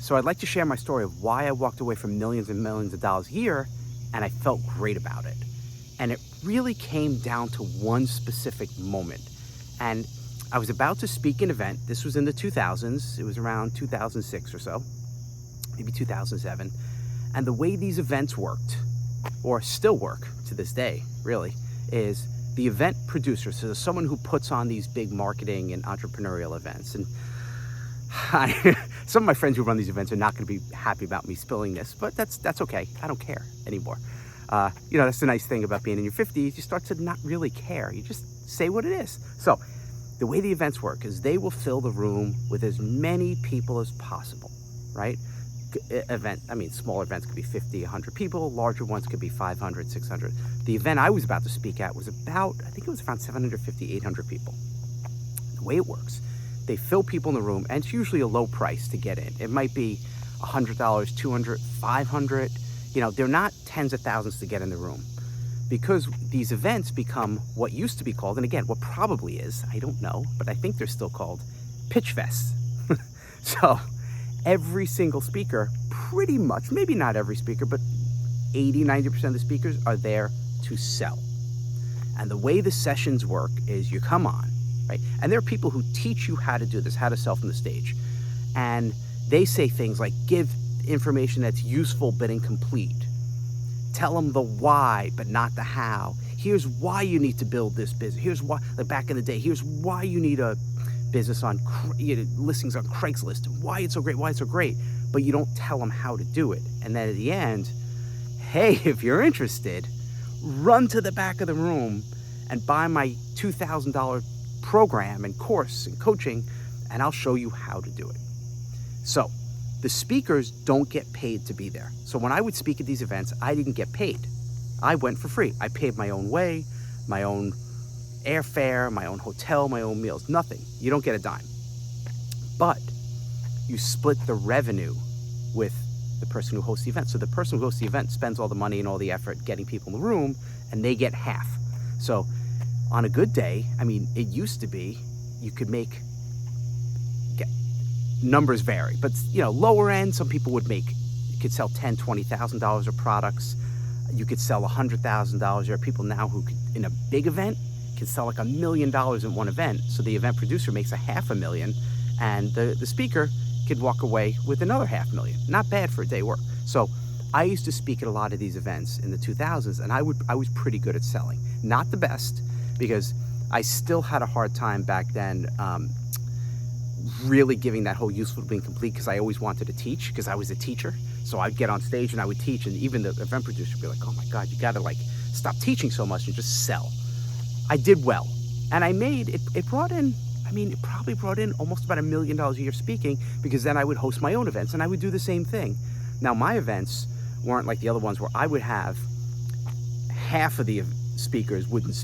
So I'd like to share my story of why I walked away from millions and millions of dollars a year, and I felt great about it. And it really came down to one specific moment. And I was about to speak an event. This was in the 2000s. It was around 2006 or so, maybe 2007. And the way these events worked, or still work to this day, really, is the event producer, so someone who puts on these big marketing and entrepreneurial events. And some of my friends who run these events are not going to be happy about me spilling this, but that's okay. I don't care anymore. That's the nice thing about being in your 50s. You start to not really care. You just say what it is. So the way the events work is they will fill the room with as many people as possible, right? Smaller events could be 50, 100 people. Larger ones could be 500, 600. The event I was about to speak at was I think it was around 750, 800 people. The way it works, they fill people in the room, and it's usually a low price to get in. It might be $100, $200, $500. They're not tens of thousands to get in the room, because these events become what used to be called, and again, what probably is, I don't know, but I think they're still called pitch fests. So every single speaker, pretty much, maybe not every speaker, but 80, 90% of the speakers are there to sell. And the way the sessions work is you come on, right? And there are people who teach you how to do this, how to sell from the stage. And they say things like, give information that's useful but incomplete. Tell them the why but not the how. Here's why you need to build this business. Here's why, like back in the day, here's why you need a business on listings on Craigslist, and why it's so great, but you don't tell them how to do it. And then at the end, hey, if you're interested, run to the back of the room and buy my $2,000 program and course and coaching, and I'll show you how to do it. So the speakers don't get paid to be there. So when I would speak at these events, I didn't get paid. I went for free. I paid my own way, my own airfare, my own hotel, my own meals, nothing. You don't get a dime. But you split the revenue with the person who hosts the event. So the person who hosts the event spends all the money and all the effort getting people in the room, and they get half. So on a good day, it used to be you could make, numbers vary, but lower end, some people would make, you could sell $10,000, $20,000 of products. You could sell $100,000. There are people now who could, in a big event, can sell like $1 million in one event. So the event producer makes $500,000, and the speaker could walk away with another $500,000. Not bad for a day work. So I used to speak at a lot of these events in the 2000s, and I was pretty good at selling. Not the best, because I still had a hard time back then really giving that whole useful to being complete, because I always wanted to teach, because I was a teacher. So I'd get on stage and I would teach, and even the event producer would be like, oh my God, you gotta stop teaching so much and just sell. I did well, and I made it. It probably brought in almost about $1 million a year speaking, because then I would host my own events and I would do the same thing. Now my events weren't like the other ones where I would have half of the speakers wouldn't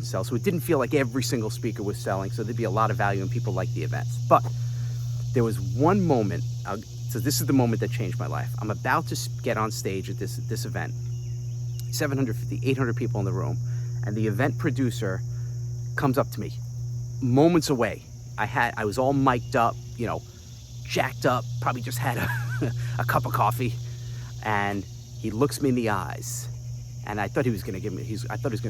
sell, so it didn't feel like every single speaker was selling. So there'd be a lot of value and people liked the events. But there was one moment. So this is the moment that changed my life. I'm about to get on stage at this event. 750, 800 people in the room. And the event producer comes up to me, moments away. I was all mic'd up, jacked up, probably just had a cup of coffee. And he looks me in the eyes. And I thought he was gonna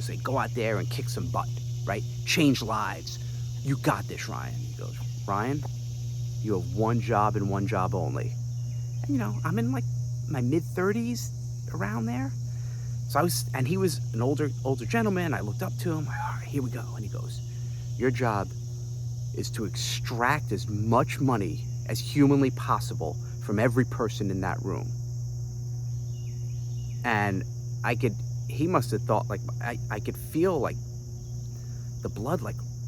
say, go out there and kick some butt, right? Change lives. You got this, Ryan. He goes, Ryan, you have one job and one job only. And I'm in like my mid-30s, around there. So he was an older gentleman. I looked up to him. All right, here we go. And he goes, your job is to extract as much money as humanly possible from every person in that room. And he must have thought, I could feel the blood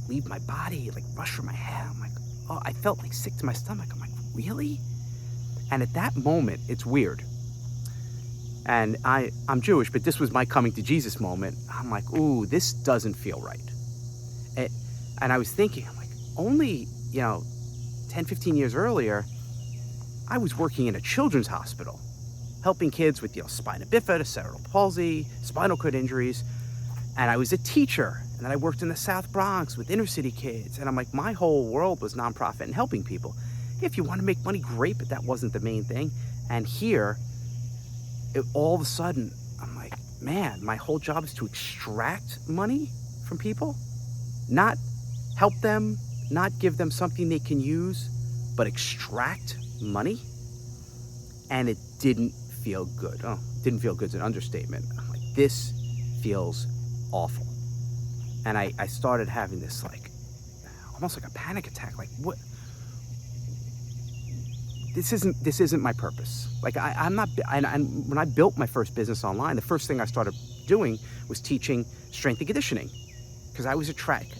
leave my body, rush from my head. I'm like, oh, I felt sick to my stomach. I'm like, really? And at that moment, it's weird. And I'm Jewish, but this was my coming to Jesus moment. I'm like, ooh, this doesn't feel right. And I was thinking, I'm like, only, 10, 15 years earlier, I was working in a children's hospital, helping kids with, spina bifida, cerebral palsy, spinal cord injuries. And I was a teacher. And then I worked in the South Bronx with inner city kids. And I'm like, my whole world was nonprofit and helping people. if you want to make money, great, but that wasn't the main thing. And here, all of a sudden, I'm like, man, my whole job is to extract money from people, not help them, not give them something they can use, but extract money. And it didn't feel good. Oh, didn't feel good is an understatement. I'm like, this feels awful. And I started having this like, almost like a panic attack. Like, what? This isn't my purpose. Like, I'm not, and when I built my first business online, the first thing I started doing was teaching strength and conditioning. Because I was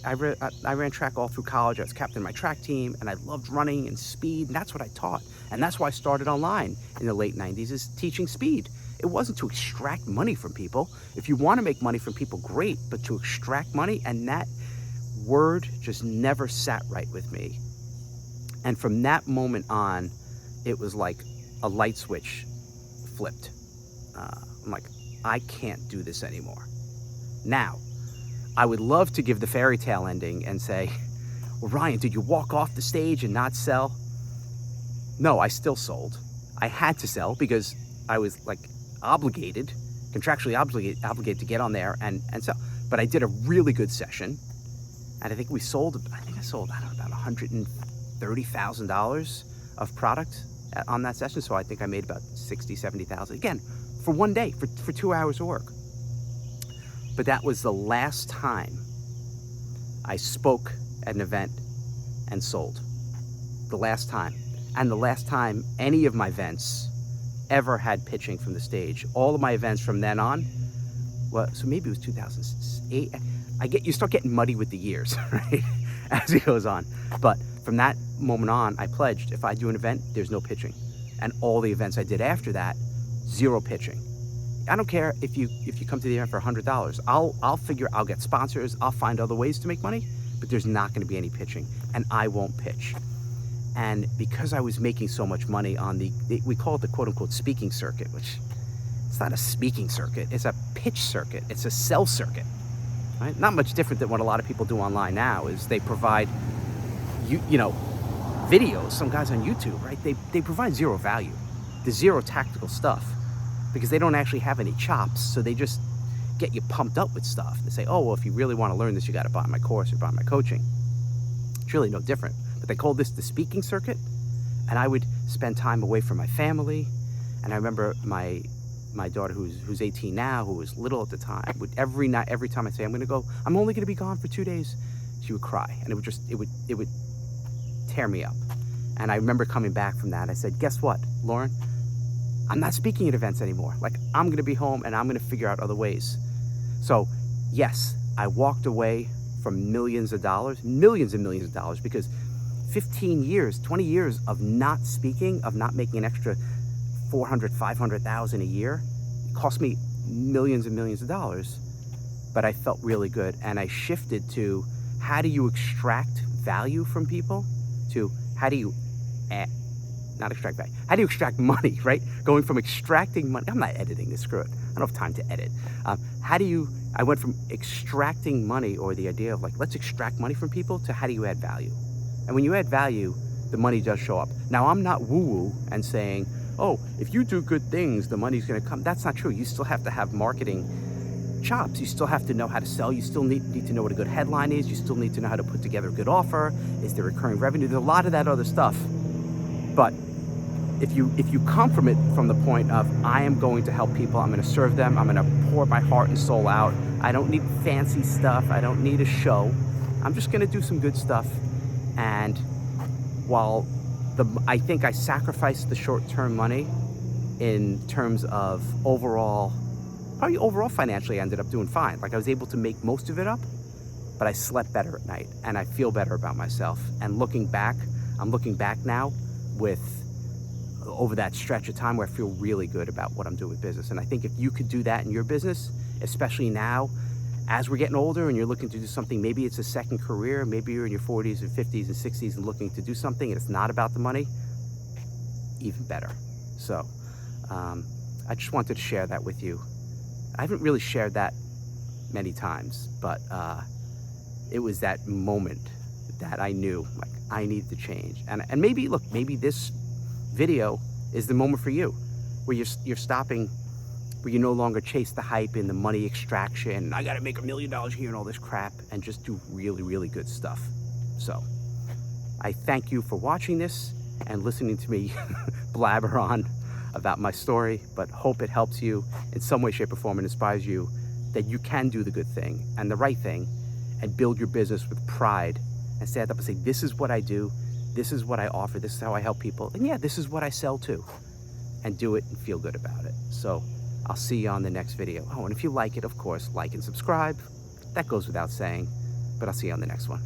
I ran track all through college. I was captain of my track team, and I loved running and speed, and that's what I taught. And that's why I started online in the late 90s, is teaching speed. It wasn't to extract money from people. If you want to make money from people, great, but to extract money, and that word just never sat right with me. And from that moment on, it was like a light switch flipped. I'm like, I can't do this anymore. Now, I would love to give the fairy tale ending and say, well, Ryan, did you walk off the stage and not sell? No, I still sold. I had to sell because I was like obligated, contractually obligated to get on there and sell. But I did a really good session. And I think I sold, I don't know, about $130,000 of product on that session. So I think I made about 60, 70,000 again for one day, for 2 hours of work. But that was the last time I spoke at an event and sold. The last time. And the last time any of my events ever had pitching from the stage. All of my events from then on, well, so maybe it was 2008. You start getting muddy with the years, right? As it goes on. But from that moment on, I pledged, if I do an event, there's no pitching. And all the events I did after that, zero pitching. I don't care if you come to the event for $100. I'll get sponsors. I'll find other ways to make money, but there's not going to be any pitching, and I won't pitch. And because I was making so much money on we call it the quote unquote speaking circuit, which it's not a speaking circuit. It's a pitch circuit. It's a sell circuit, right? Not much different than what a lot of people do online now is they provide videos, some guys on YouTube, right? They provide zero value. There's zero tactical stuff, because they don't actually have any chops, so they just get you pumped up with stuff. They say, oh, well, if you really want to learn this, you got to buy my course or buy my coaching. It's really no different. But they called this the speaking circuit, and I would spend time away from my family. And I remember my daughter, who's 18 now, who was little at the time, would every time I say, I'm only going to be gone for 2 days, she would cry, and it would tear me up. And I remember coming back from that. I said, guess what, Lauren? I'm not speaking at events anymore. Like, I'm going to be home and I'm going to figure out other ways. So yes, I walked away from millions and millions of dollars, because 15 years, 20 years of not speaking, of not making an extra 400, 500,000 a year, it cost me millions and millions of dollars, but I felt really good. And I shifted to, how do you extract value from people, to how do you not extract value. How do you extract money, right? Going from extracting money, I'm not editing this, screw it. I don't have time to edit. I went from extracting money, or the idea of like, let's extract money from people, to how do you add value? And when you add value, the money does show up. Now, I'm not woo-woo and saying, oh, if you do good things, the money's gonna come. That's not true. You still have to have marketing chops. You still have to know how to sell. You still need to know what a good headline is. You still need to know how to put together a good offer. Is there recurring revenue? There's a lot of that other stuff. But if you come from it from the point of, I am going to help people, I'm going to serve them, I'm going to pour my heart and soul out, I don't need fancy stuff, I don't need a show, I'm just going to do some good stuff. And while I think I sacrificed the short-term money in terms of overall financially I ended up doing fine. Like, I was able to make most of it up, but I slept better at night and I feel better about myself. And I'm looking back now over that stretch of time where I feel really good about what I'm doing with business. And I think if you could do that in your business, especially now, as we're getting older and you're looking to do something, maybe it's a second career, maybe you're in your 40s and 50s and 60s and looking to do something and it's not about the money, even better. So I just wanted to share that with you. I haven't really shared that many times, but it was that moment that I knew, like, I need to change. And maybe, look, maybe this video is the moment for you, where you're stopping, where you no longer chase the hype and the money extraction. I gotta make $1 million here and all this crap, and just do really, really good stuff. So I thank you for watching this and listening to me blabber on about my story, but hope it helps you in some way, shape, or form, and inspires you that you can do the good thing and the right thing and build your business with pride and stand up and say, this is what I do, this is what I offer, this is how I help people, and yeah, this is what I sell too, and do it and feel good about it. So I'll see you on the next video. Oh, and if you like it, of course, like and subscribe. That goes without saying, but I'll see you on the next one.